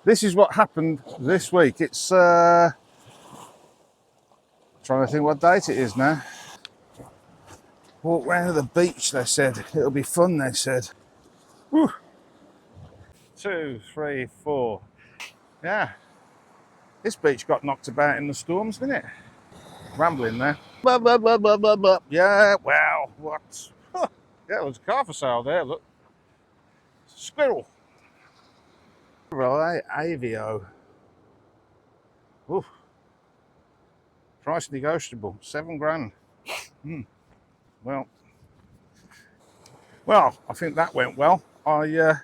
This is what happened this week. It's trying to think what date it is now. Walk round to the beach, they said. It'll be fun, they said. Woo. 2, 3, 4. Yeah. This beach got knocked about in the storms, didn't it? Rambling there. Blah, blah, blah, blah, blah, blah. Yeah, well, what? Huh. Yeah, there's a car for sale there, look. Squirrel. Right, Avio. Oof. Price negotiable, 7 grand. Well, I think that went well. I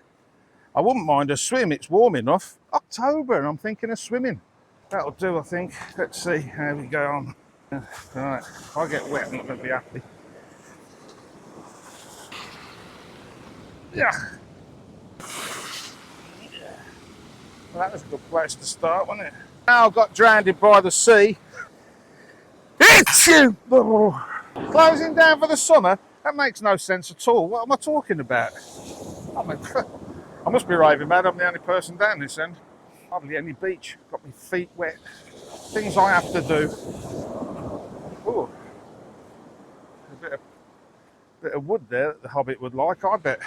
wouldn't mind a swim. It's warm enough. October, and I'm thinking of swimming. That'll do, I think. Let's see how we go on. Right, if I get wet, I'm not going to be happy. Yeah. Well, that was a good place to start, wasn't it? Now I got drowned by the sea. Closing down for the summer? That makes no sense at all. What am I talking about? I must be raving mad. I'm the only person down this end. Hardly any beach. Got my feet wet. Things I have to do. Ooh. A bit of wood there that the Hobbit would like, I bet.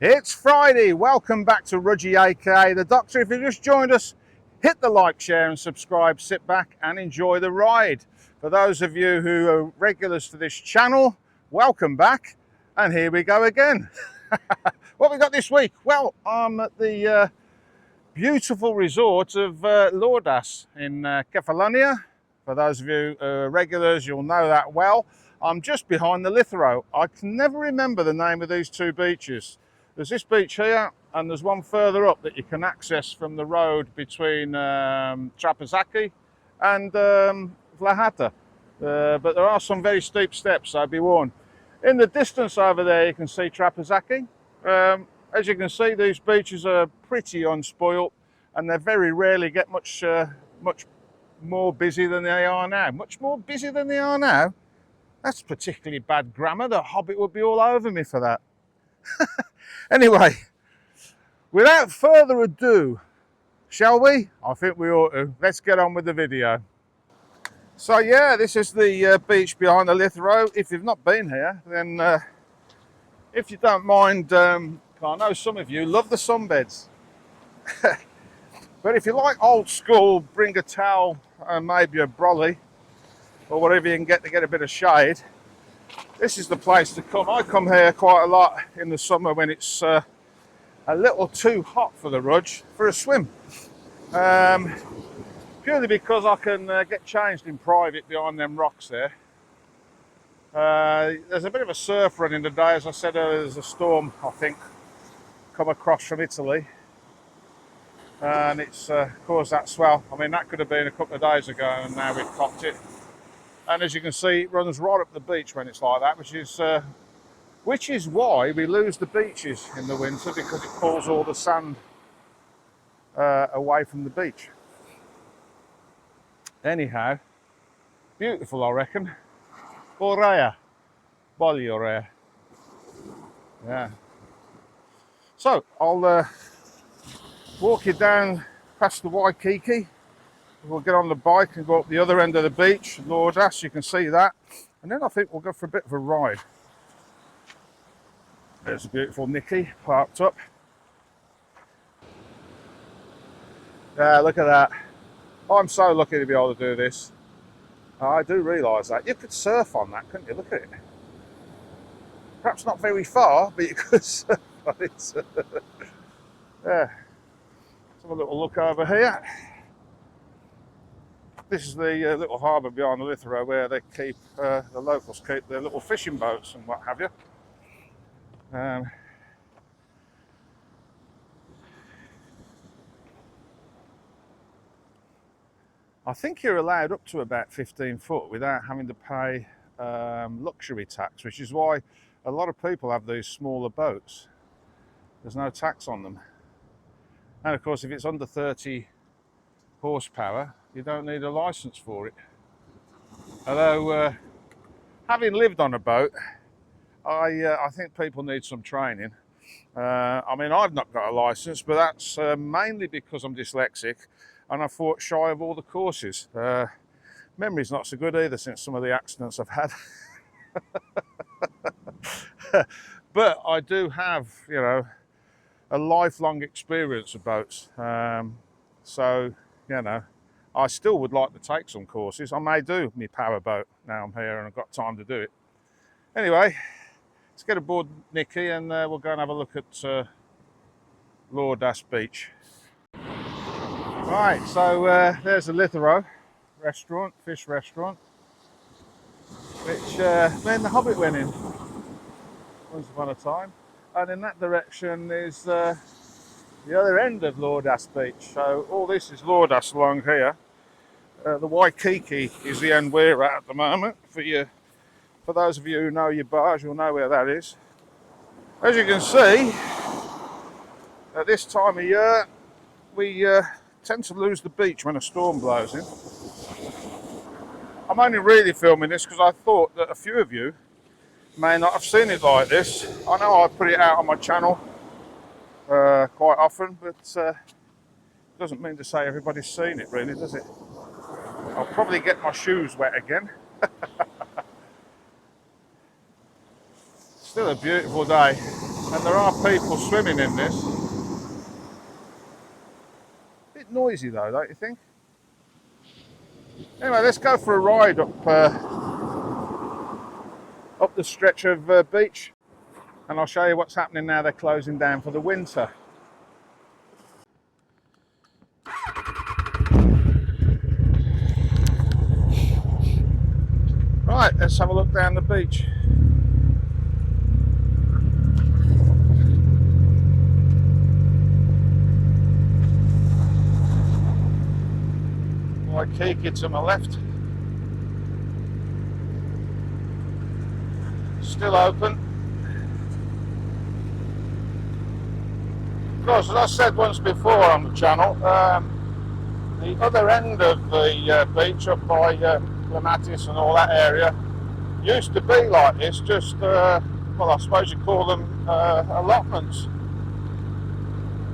It's Friday. Welcome back to Rudgy, aka the Doctor. If you just joined us, hit the like, share and subscribe. Sit back and enjoy the ride. For those of you who are regulars to this channel, welcome back. And here we go again. What we got this week? Well, I'm at the beautiful resort of Lourdas in Catalonia. For those of you regulars, you'll know that well. I'm just behind the Lithero. I can never remember the name of these two beaches. There's this beach here, and there's one further up that you can access from the road between Trapezaki and Vlahata. But there are some very steep steps, so be warned. In the distance over there, you can see Trapezaki. As you can see, these beaches are pretty unspoilt, and they very rarely get much more busy than they are now. Much more busy than they are now? That's particularly bad grammar. The Hobbit would be all over me for that. Anyway, without further ado, shall we? I think we ought to. Let's get on with the video. So yeah, this is the beach behind the Lithero. If you've not been here, then if you don't mind, I know some of you love the sunbeds. But if you like old school, bring a towel and maybe a brolly or whatever you can get to get a bit of shade. This is the place to come. I come here quite a lot in the summer when it's a little too hot for the Rudge for a swim. Purely because I can get changed in private behind them rocks there. There's a bit of a surf running today. As I said earlier, there's a storm, I think, come across from Italy. And it's caused that swell. I mean, that could have been a couple of days ago, and now we've copped it. And as you can see, it runs right up the beach when it's like that, which is why we lose the beaches in the winter, because it pulls all the sand away from the beach. Anyhow, beautiful, I reckon. Orea, Boliorea. Yeah. So I'll walk you down past the Waikiki. We'll get on the bike and go up the other end of the beach, Lourdas, you can see that. And then I think we'll go for a bit of a ride. There's a beautiful Nikki parked up. Yeah, look at that. I'm so lucky to be able to do this. I do realise that. You could surf on that, couldn't you? Look at it. Perhaps not very far, but you could surf on it. Yeah. Let's have a little look over here. This is the little harbour behind the Lithero where they keep, the locals keep their little fishing boats and what have you. I think you're allowed up to about 15 foot without having to pay luxury tax, which is why a lot of people have these smaller boats. There's no tax on them. And of course, if it's under 30 horsepower, you don't need a licence for it. Although, having lived on a boat, I think people need some training. I mean, I've not got a licence, but that's mainly because I'm dyslexic and I fought shy of all the courses. Memory's not so good either since some of the accidents I've had. But I do have, you know, a lifelong experience of boats. So, you know, I still would like to take some courses. I may do my power boat now I'm here and I've got time to do it. Anyway, let's get aboard Nikki and we'll go and have a look at Lourdas Beach. Right, so there's the Lithero restaurant, fish restaurant, which me and the Hobbit went in once upon a time. And in that direction is the other end of Lourdas Beach. So all this is Lourdas along here. The Waikiki is the end we're at the moment. For those of you who know your bars, you'll know where that is. As you can see, at this time of year, we tend to lose the beach when a storm blows in. I'm only really filming this because I thought that a few of you may not have seen it like this. I know I put it out on my channel quite often, but doesn't mean to say everybody's seen it really, does it? I'll probably get my shoes wet again. Still a beautiful day, and there are people swimming in this. Bit noisy though, don't you think? Anyway, let's go for a ride up the stretch of beach, and I'll show you what's happening now they're closing down for the winter. Right, let's have a look down the beach. Waikiki to my left. Still open. Of course, as I said once before on the channel, the other end of the beach up by Clematis and all that area used to be like this, just, well, I suppose you call them allotments.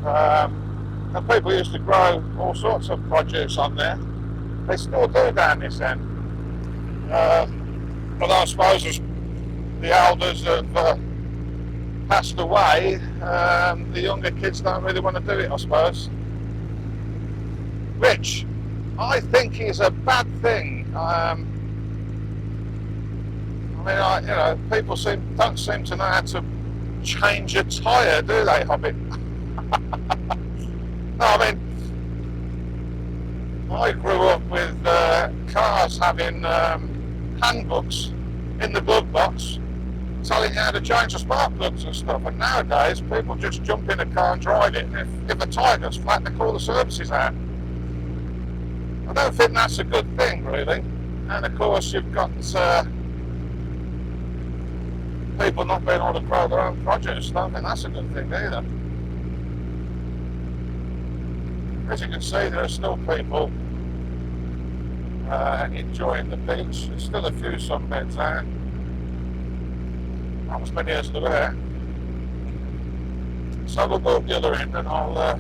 And people used to grow all sorts of produce on there. They still do down this end. But I suppose as the elders have passed away, the younger kids don't really want to do it, I suppose. Which I think is a bad thing. I mean, you know, people don't seem to know how to change a tyre, do they, Hobbit? No, I mean, I grew up with cars having handbooks in the glove box telling you how to change the spark plugs and stuff, and nowadays people just jump in a car and drive it, and if a tyre goes flat they call the services out. I don't think that's a good thing really, and of course you've got people not being able to grow their own produce. I don't think that's a good thing either. As you can see, there are still people enjoying the beach. There's still a few sunbeds out. Not as many as there were. So we'll go up the other end and I'll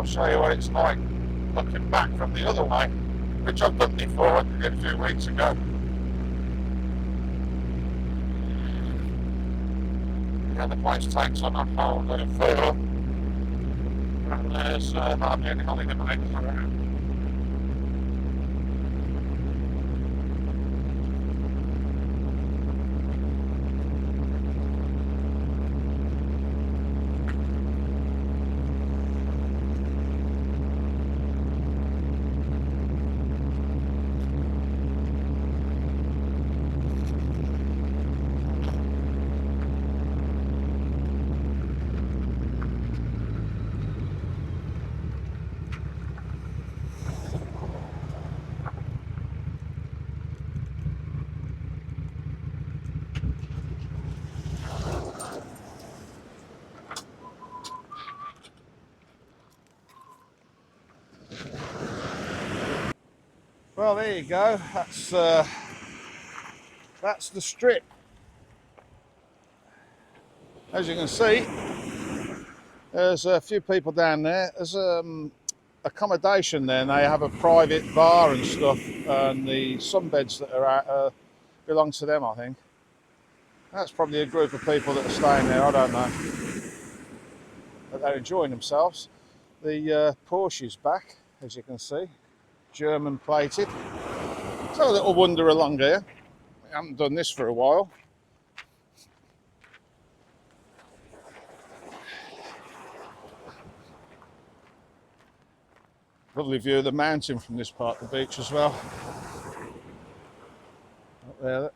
show you what it's like looking back from the other way, which I've done before, I did a few weeks ago. Yeah, the place takes on a whole new feel. And there's hardly any holiday makers around. Well, there you go. That's the strip. As you can see, there's a few people down there. There's accommodation there, and they have a private bar and stuff. And the sunbeds that are out belong to them, I think. That's probably a group of people that are staying there. I don't know, but they're enjoying themselves. The Porsche's back, as you can see, German plated. So a little wander along here. I haven't done this for a while. Lovely view of the mountain from this part of the beach as well. Up there.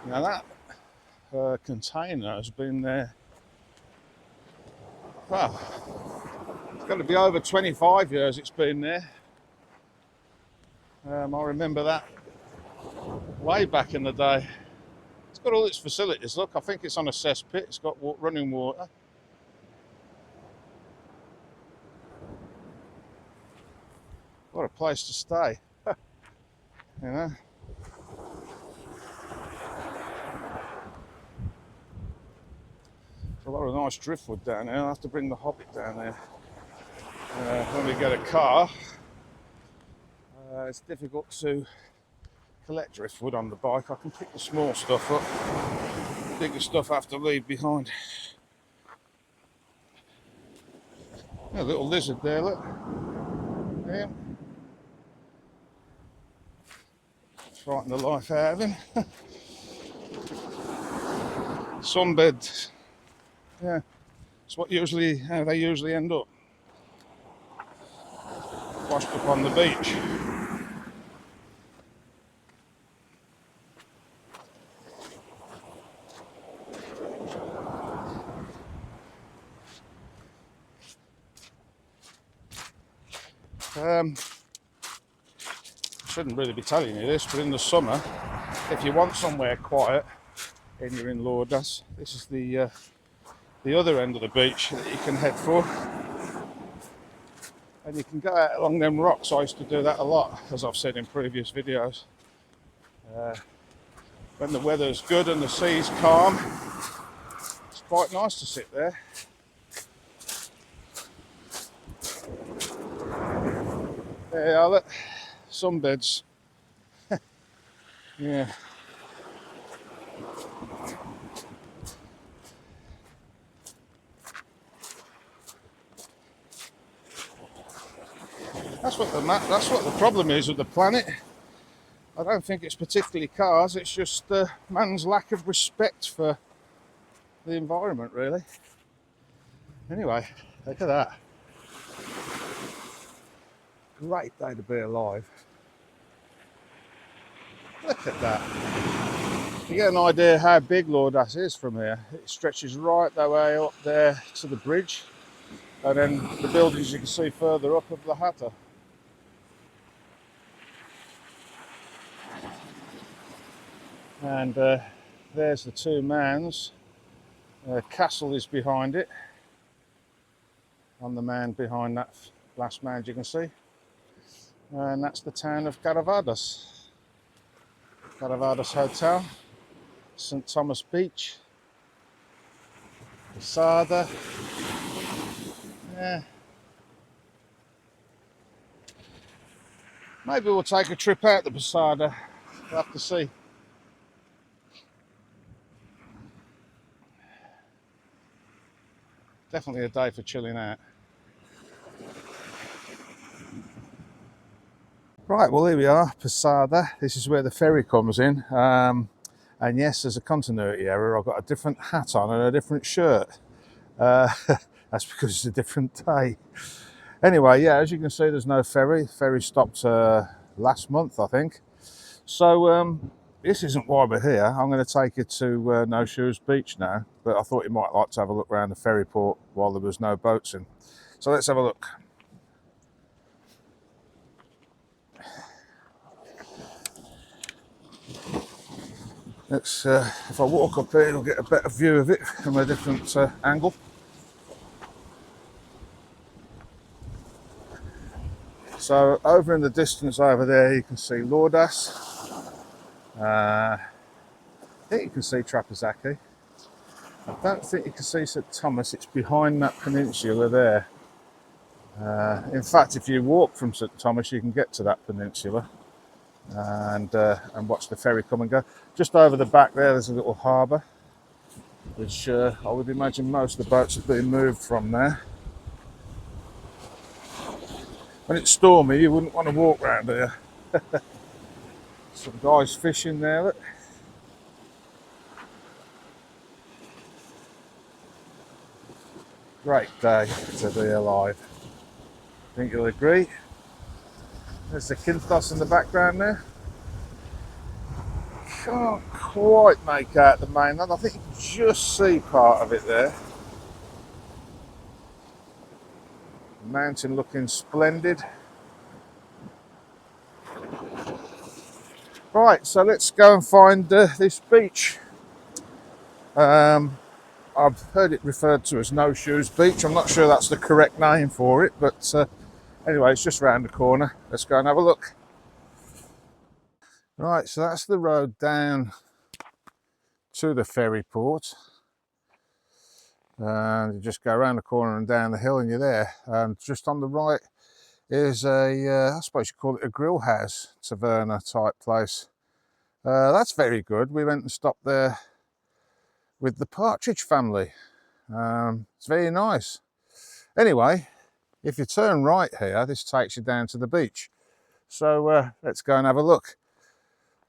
Now that container has been there, well, it's got to be over 25 years it's been there. I remember that way back in the day. It's got all its facilities. Look, I think it's on a cesspit. It's got running water. What a place to stay, you know. A lot of nice driftwood down there. I'll have to bring the Hobbit down there when we get a car. It's difficult to collect driftwood on the bike. I can pick the small stuff up. The bigger stuff I have to leave behind. A little lizard there, look. Yeah. Frighten the life out of him. Sunbeds. Yeah, it's how they usually end up. Washed up on the beach. I shouldn't really be telling you this, but in the summer, if you want somewhere quiet and you're in Lourdas, this is the other end of the beach that you can head for. And you can go out along them rocks. I used to do that a lot, as I've said in previous videos. When the weather's good and the sea's calm, it's quite nice to sit there. There you are, look. Sunbeds. Yeah. That's what the problem is with the planet. I don't think it's particularly cars, it's just man's lack of respect for the environment, really. Anyway, look at that. Great day to be alive. Look at that. You get an idea how big Lourdas is from here. It stretches right the way up there to the bridge, and then the buildings you can see further up of the Hatter. And there's the Two Mans. Castle is behind it. I'm the man behind that last man you can see. And that's the town of Caravadas. Caravadas Hotel, St Thomas Beach, Pessada. Yeah. Maybe we'll take a trip out to Pessada. We'll have to see. Definitely a day for chilling out. Right, well here we are, Pessada. This is where the ferry comes in. And yes, there's a continuity error. I've got a different hat on and a different shirt. That's because it's a different day. Anyway, yeah, as you can see, there's no ferry. The ferry stopped last month, I think. So this isn't why we're here. I'm going to take you to No Shoes Beach now, but I thought you might like to have a look around the ferry port while there was no boats in. So let's have a look. Let's, if I walk up here, I'll get a better view of it from a different angle. So over in the distance over there, you can see Lourdas. I think you can see Trapezacchi. I don't think you can see St Thomas. It's behind that peninsula there. In fact, if you walk from St Thomas, you can get to that peninsula and watch the ferry come and go. Just over the back there, there's a little harbour, which I would imagine most of the boats have been moved from there. When it's stormy, you wouldn't want to walk around here. Some guys fishing there, look. Great day to be alive. I think you'll agree. There's the Kinthos in the background there. Can't quite make out the mainland. I think you can just see part of it there. Mountain looking splendid. Right, so let's go and find this beach. I've heard it referred to as No Shoes Beach. I'm not sure that's the correct name for it, but anyway, it's just round the corner. Let's go and have a look. Right, so that's the road down to the ferry port. And you just go around the corner and down the hill and you're there. And just on the right is I suppose you call it a grill house, taverna type place. That's very good. We went and stopped there with the Partridge family. It's very nice. Anyway, if you turn right here, this takes you down to the beach. So let's go and have a look.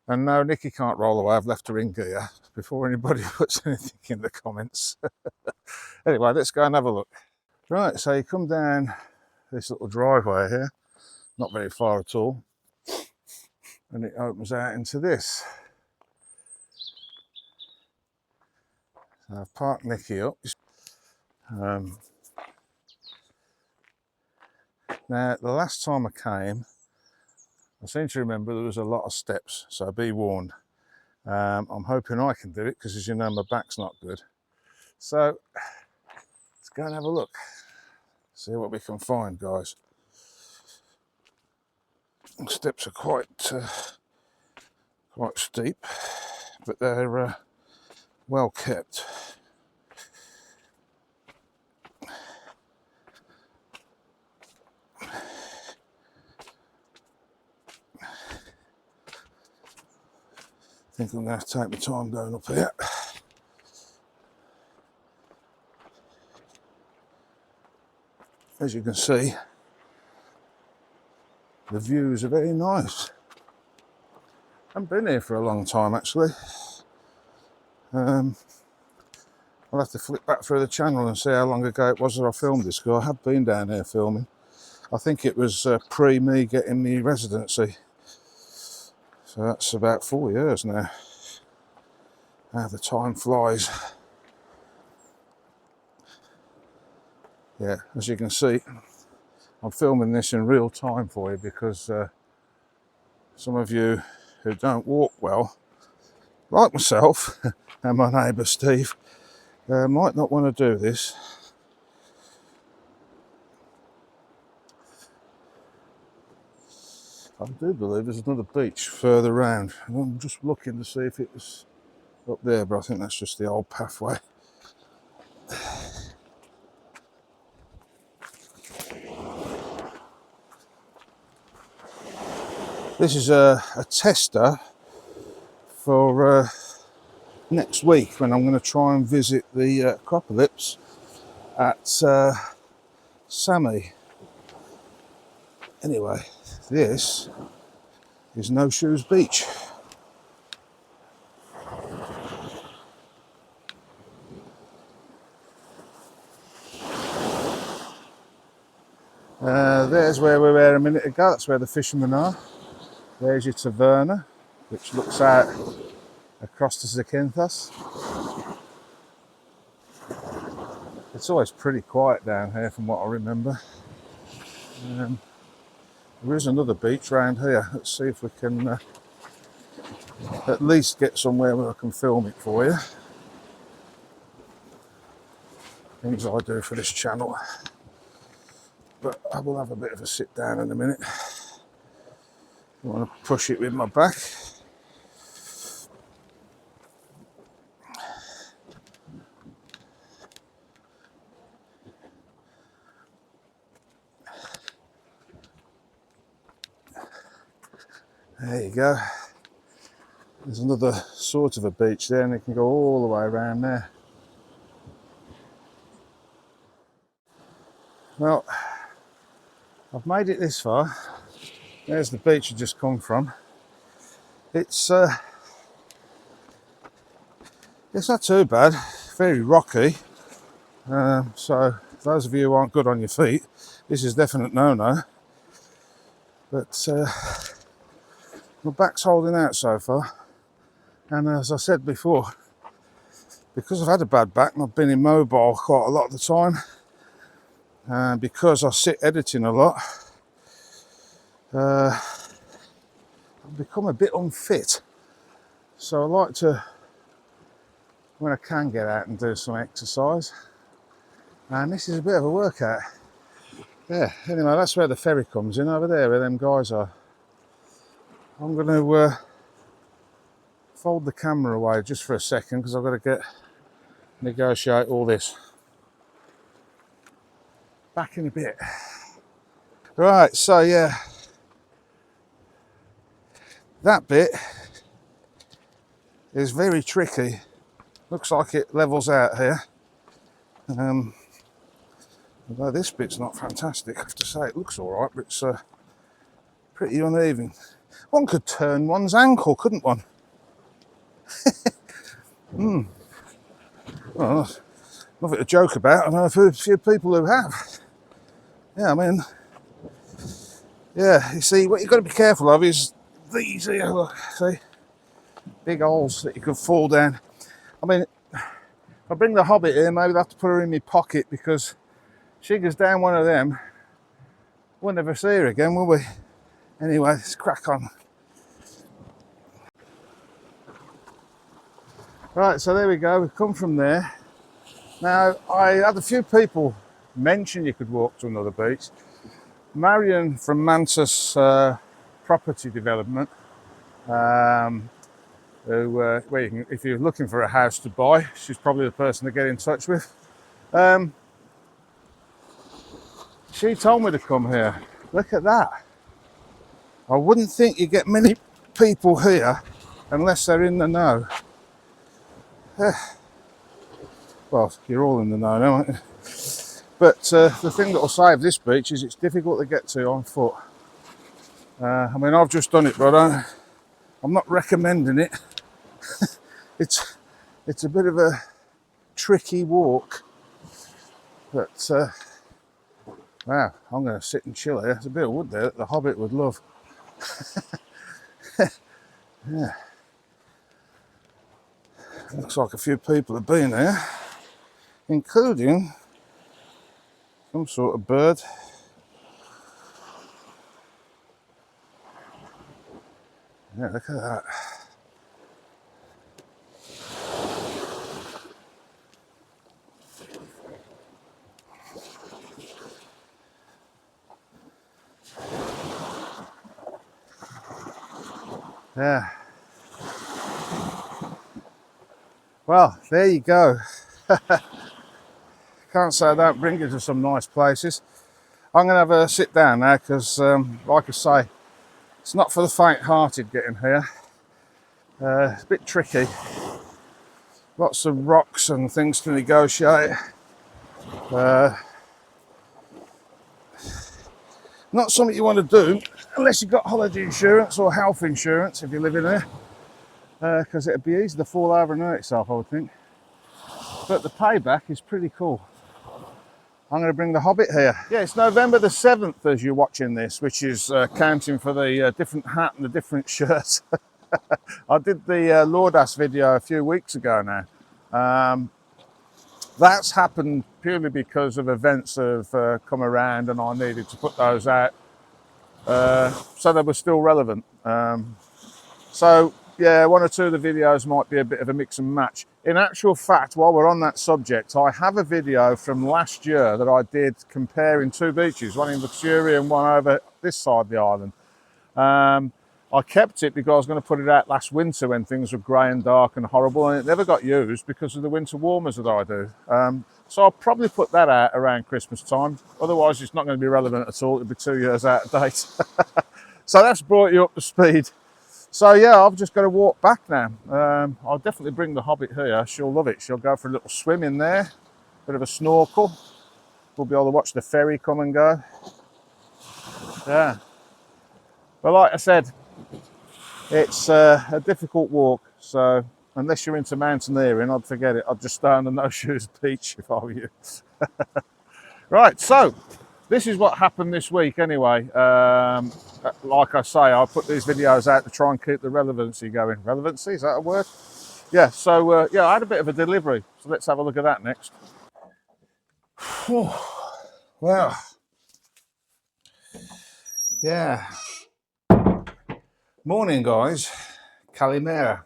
And no, Nikki can't roll away. I've left her in gear before anybody puts anything in the comments. Anyway, let's go and have a look. Right, so you come down this little driveway here, not very far at all, and it opens out into this. So I've parked Nikki up. Now, the last time I came, I seem to remember there was a lot of steps, so be warned. I'm hoping I can do it because, as you know, my back's not good. So let's go and have a look, see what we can find, guys. The steps are quite steep, but they're well kept. I think I'm going to have to take my time going up here. As you can see, the views are very nice. I haven't been here for a long time, actually. I'll have to flip back through the channel and see how long ago it was that I filmed this, because I have been down here filming. I think it was pre me getting me residency. So that's about 4 years now. How the time flies. Yeah, as you can see, I'm filming this in real time for you because some of you who don't walk well, like myself and my neighbour Steve, might not want to do this. I do believe there's another beach further round. I'm just looking to see if it was up there, but I think that's just the old pathway. This is a tester for next week when I'm going to try and visit the Acropolis at Sammy. Anyway, this is No Shoes Beach. There's where we were a minute ago. That's where the fishermen are. There's your taverna, which looks out across to Zakynthos. It's always pretty quiet down here from what I remember. There is another beach round here. Let's see if we can at least get somewhere where I can film it for you. Things I do for this channel. But I will have a bit of a sit down in a minute. I want to push it with my back. There you go. There's another sort of a beach there, and it can go all the way around there. Well, I've made it this far. There's the beach I just come from. It's not too bad. Very rocky. So those of you who aren't good on your feet, this is definite no-no. But my back's holding out so far. And as I said before, because I've had a bad back and I've been immobile quite a lot of the time, because I sit editing a lot, I've become a bit unfit. So I like to, when I can, get out and do some exercise. And this is a bit of a workout. Yeah, anyway, that's where the ferry comes in, over there where them guys are. I'm going to fold the camera away just for a second because I've got to negotiate all this. Back in a bit. Right, so yeah, that bit is very tricky. Looks like it levels out here. Although this bit's not fantastic, I have to say. It looks all right, but it's pretty uneven. One could turn one's ankle, couldn't one? Well, nothing to joke about. I know a few people who have. Yeah, I mean, yeah, you see, what you've got to be careful of is these here, look, see? Big holes that you could fall down. I mean, if I bring the Hobbit here, maybe I'll have to put her in my pocket, because she goes down one of them, we'll never see her again, will we? Anyway, let's crack on. Right, so there we go, we've come from there. Now, I had a few people mention you could walk to another beach. Marion from Mantis Property Development, who, if you're looking for a house to buy, she's probably the person to get in touch with. She told me to come here. Look at that. I wouldn't think you get many people here unless they're in the know. Well, you're all in the know now, aren't you? But the thing that will save this beach is it's difficult to get to on foot. I mean, I've just done it, but I'm not recommending it. It's a bit of a tricky walk. But wow, I'm going to sit and chill here. There's a bit of wood there that the Hobbit would love. Yeah. Looks like a few people have been there, including some sort of bird. Yeah, look at that. Yeah. Well, there you go. Can't say I don't bring you to some nice places. I'm going to have a sit down now because, like I say, it's not for the faint-hearted getting here. It's a bit tricky. Lots of rocks and things to negotiate. Not something you want to do unless you've got holiday insurance or health insurance if you live in here. Because it'd be easy to fall over and hurt yourself, I would think. But the payback is pretty cool. I'm going to bring the Hobbit here. Yeah, it's November the 7th as you're watching this, which is counting for the different hat and the different shirts. I did the Lourdas video a few weeks ago now. That's happened purely because of events that have come around and I needed to put those out so they were still relevant. So yeah, one or two of the videos might be a bit of a mix and match. In actual fact, while we're on that subject, I have a video from last year that I did comparing two beaches, one in Victoria and one over this side of the island. I kept it because I was going to put it out last winter when things were grey and dark and horrible, and it never got used because of the winter warmers that I do. So I'll probably put that out around Christmas time. Otherwise, it's not going to be relevant at all. It'll be 2 years out of date. So that's brought you up to speed. So yeah, I've just got to walk back now. I'll definitely bring the Hobbit here. She'll love it. She'll go for a little swim in there, bit of a snorkel. We'll be able to watch the ferry come and go. Yeah. But like I said, it's a difficult walk. So unless you're into mountaineering, I'd forget it. I'd just stay on the no shoes beach if I were you. Right, so this is what happened this week anyway. Like I say, I put these videos out to try and keep the relevancy going. Relevancy, is that a word? Yeah, so yeah, I had a bit of a delivery. So let's have a look at that next. Well, yeah. Morning, guys. Kalimera.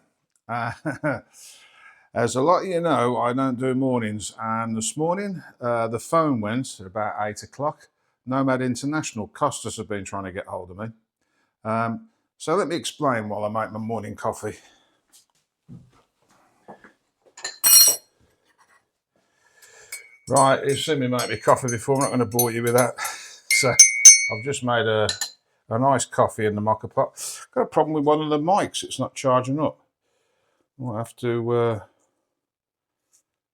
As a lot of you know, I don't do mornings, and this morning the phone went at about 8 o'clock. Nomad International, Costas have been trying to get hold of me. So let me explain while I make my morning coffee. Right, you've seen me make my coffee before, I'm not going to bore you with that. So I've just made a nice coffee in the mocha pot. Got a problem with one of the mics, it's not charging up. I'll have to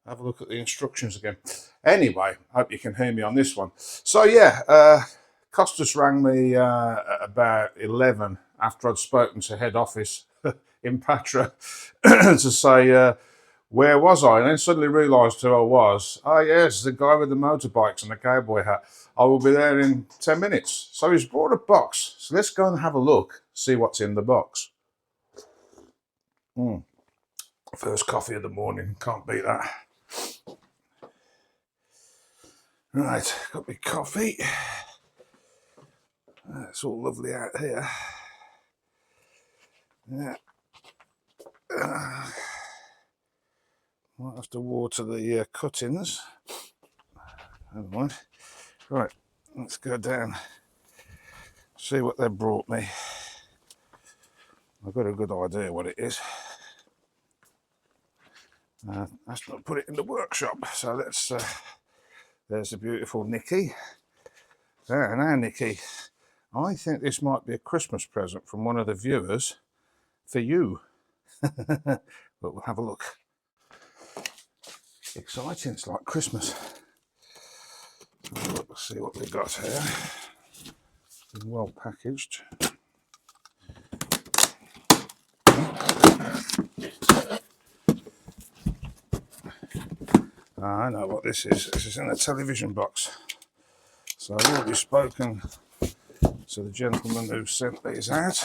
have a look at the instructions again. Anyway, I hope you can hear me on this one. So yeah, Costas rang me at about 11 after I'd spoken to head office in Patra to say, where was I? And then suddenly realised who I was. Oh yes, the guy with the motorbikes and the cowboy hat. I will be there in 10 minutes. So he's brought a box. So let's go and have a look, see what's in the box. First coffee of the morning, can't beat that. Right, got my coffee. It's all lovely out here. Yeah. Might have to water the cuttings. Never mind. Right, let's go down. See what they brought me. I've got a good idea what it is. That's not put it in the workshop. So let's. There's the beautiful Nikki. There now, Nikki. I think this might be a Christmas present from one of the viewers for you. But we'll have a look. Exciting, it's like Christmas. Let's see what we've got here. Well packaged. I know what this is. This is in a television box. So I've already spoken to the gentleman who sent these out.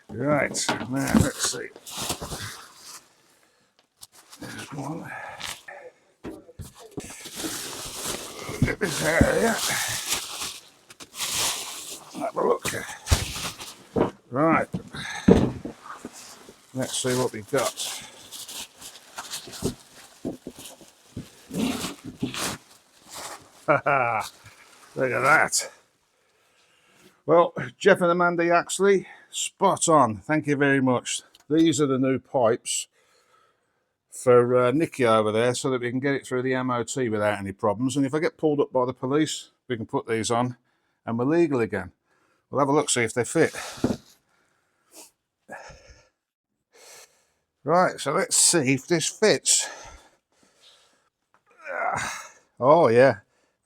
Right, now let's see. There's one. Get this out of here. Have a look. Right. Let's see what we've got. Look at that. Well, Jeff and Amanda Yaxley, spot on. Thank you very much. These are the new pipes for Nikki over there so that we can get it through the MOT without any problems. And if I get pulled up by the police, we can put these on and we're legal again. We'll have a look, see if they fit. Right, so let's see if this fits. Oh yeah,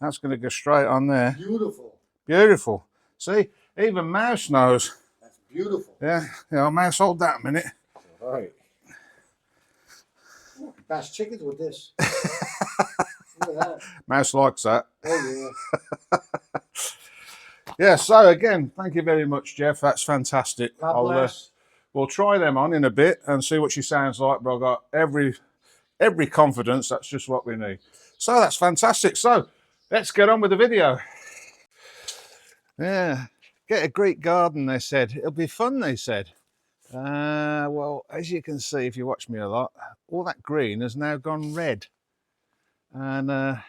that's going to go straight on there. Beautiful. Beautiful. See, even Mouse knows. That's beautiful. Yeah, Mouse, hold that a minute. All right. Bash chickens with this. Look at that. Mouse likes that. Oh yeah. Yeah, so again, thank you very much, Jeff. That's fantastic. God bless. We'll try them on in a bit and see what she sounds like, but I've got every confidence that's just what we need. So that's fantastic. So let's get on with the video. Yeah, Get a Greek garden, they said. It'll be fun, they said. Well, as you can see, if you watch me a lot, all that green has now gone red. And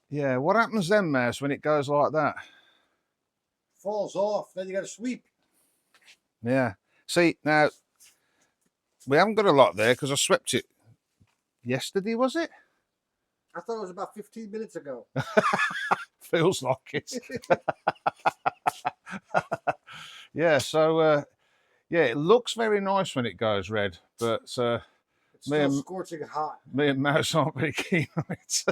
yeah, what happens then, Mouse, when it goes like that? Falls off, then you got to sweep. Yeah. See, now, we haven't got a lot there because I swept it yesterday, was it? I thought it was about 15 minutes ago. Feels like it. Yeah, so yeah, it looks very nice when it goes red, but It's still scorching hot. me and Mouse aren't very keen on it.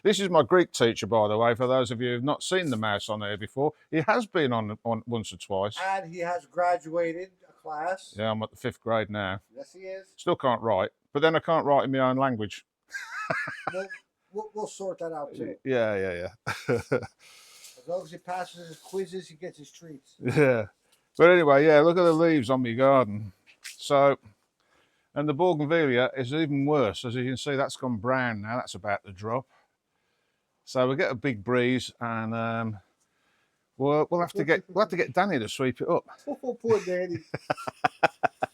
This is my Greek teacher, by the way, for those of you who've not seen the Mouse on there before. He has been on once or twice. And he has graduated a class. Yeah, I'm at the 5th grade now. Yes, he is. Still can't write, but then I can't write in my own language. We'll sort that out too. Yeah. As long as he passes his quizzes, he gets his treats. Yeah. But anyway, yeah, look at the leaves on my garden. So, and the bougainvillea is even worse. As you can see, that's gone brown now. That's about to drop. So we'll get a big breeze, and we'll have to get Danny to sweep it up. Oh, poor Danny.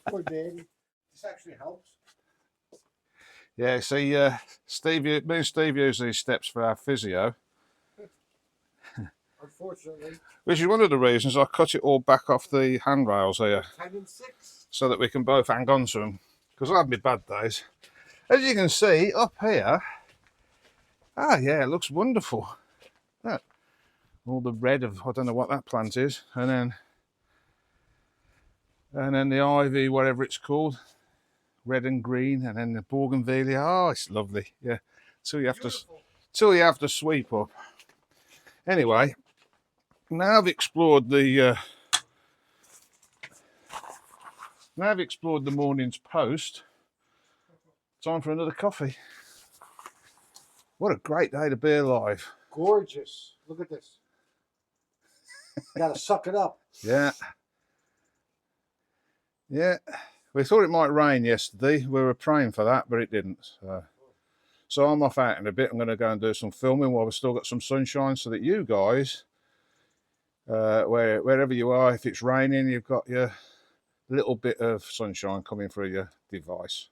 Poor Danny. This actually helps. Yeah, see, me and Steve use these steps for our physio. Unfortunately. Which is one of the reasons I cut it all back off the handrails here. 10 and 6. So that we can both hang on to them. Because I have my bad days. As you can see, up here, yeah, it looks wonderful. Look, all the red of, I don't know what that plant is. And then the ivy, whatever it's called. Red and green, and then the bougainvillea. Oh, it's lovely. Yeah, till you have to sweep up. Anyway, now I've explored the morning's post. Time for another coffee. What a great day to be alive. Gorgeous. Look at this. Gotta suck it up. Yeah. We thought it might rain yesterday. We were praying for that, but it didn't. So I'm off out in a bit. I'm going to go and do some filming while we've still got some sunshine, so that you guys, wherever you are, if it's raining, you've got your little bit of sunshine coming through your device.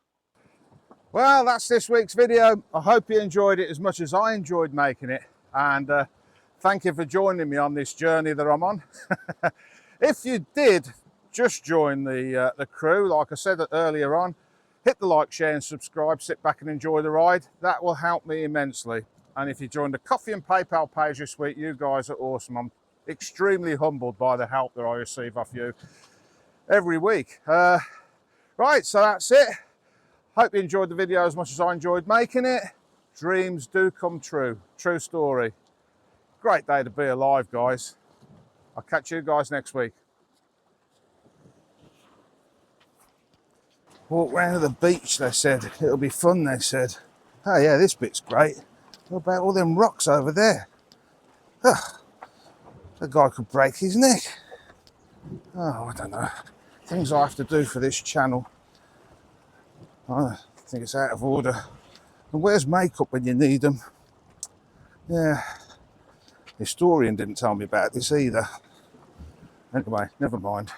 Well, that's this week's video. I hope you enjoyed it as much as I enjoyed making it. And thank you for joining me on this journey that I'm on. If you did just join the crew, like I said earlier on, hit the like, share and subscribe, sit back and enjoy the ride. That will help me immensely. And if you joined the Coffee and PayPal page this week, you guys are awesome. I'm extremely humbled by the help that I receive off you every week. Right, so that's it. Hope you enjoyed the video as much as I enjoyed making it. Dreams do come true. True story. Great day to be alive, guys. I'll catch you guys next week. Walk round to the beach, they said. It'll be fun, they said. Oh yeah, this bit's great. What about all them rocks over there? The guy could break his neck. Oh, I don't know. Things I have to do for this channel. I think it's out of order. And where's makeup when you need them? Yeah. Historian didn't tell me about this either. Anyway, never mind.